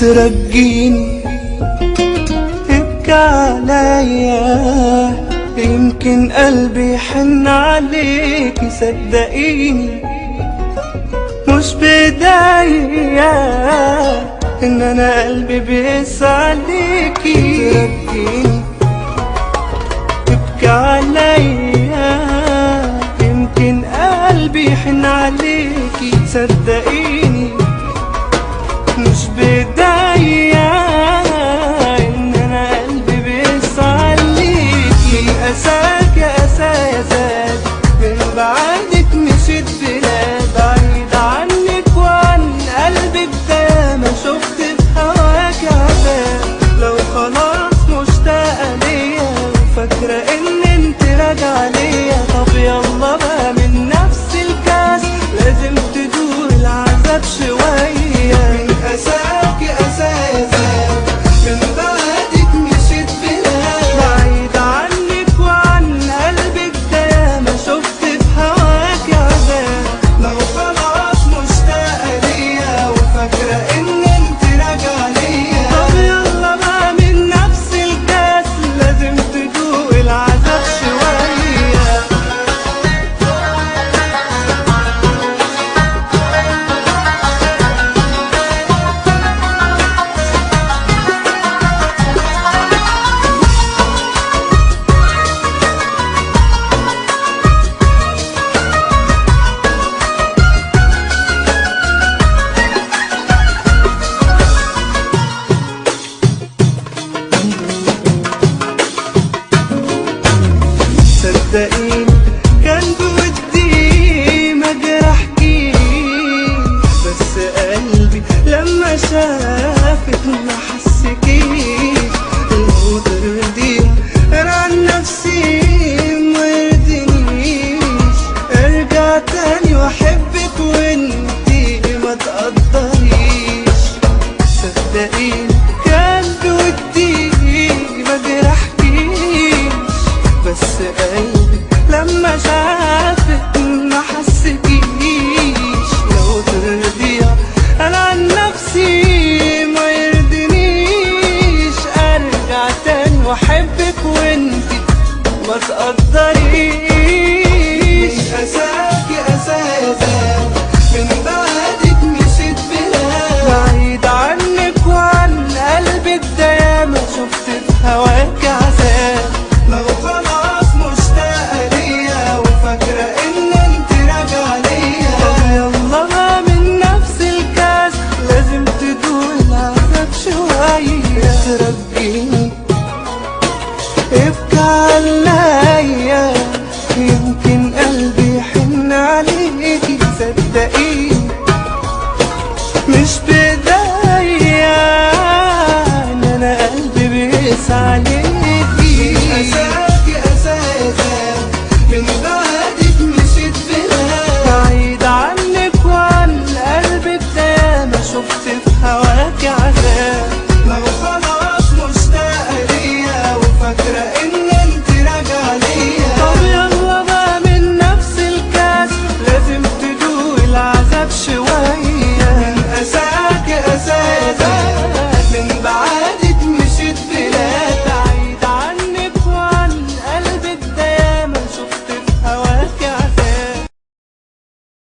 ترجيني ابكي عليا، يمكن قلبي يحن عليكي. صدقيني مش بداية ان انا قلبي بيقسى عليكي. ترجيني ابكي عليا، يمكن قلبي يحن عليكي. صدقيني مش بداية ان انا قلبي بيقسى عليكي. اساك يا اسايا زاد من بعدك، مشيت بلاد بعيد عنك وعن قلبي. بدا ما شفت في هواك عذاب. لو خلاص مشتاقة ليا وفاكرة ان انت راجعة ليا، طب يلا بقى من نفس الكاس، لازم تدوق العذاب شوية. من أساك أسايا زاد من بعدك، مشيت بلاد بعيد عنك وعن قلبك. ده ما شفت في هواك عذاب. لو خلاص مشتاقة ليا وفاكرة ان انت راجعة ليا، طب يلا بقى من نفس الكاس، لازم تدوق العذاب شوية. صدقيني كان بودي ما جرحكيش، بس قلبي لما شافك ما حسكيش. لو ترضيها انا عن نفسي ما يرضينيش، ارجع تاني واحبك وانتي ما تقدريش. صدقيني كان بودي ما جرحكيش، بس قلبي لما شافك ما حسكيش. لو ترضيها انا عن نفسي ما يرضينيش، ارجع تاني واحبك وانتي ما تقدريش. مش اساك اسايا زاد من بعدك، مشيت بلاد بعيد عنك وعن قلبك. ده ياما شفت في هواك عذاب. لو خلاص مشتاقة ليا وفاكرة ان انت راجعة ليا، طب يلا بقى من نفس الكاس، لازم تدوق العذاب شوية. ترجيني ابكي عليا، يمكن قلبي يحن عليكي. صدقيني مش بداية ان انا قلبي بيقسى عليكي. أساك أسايا زاد من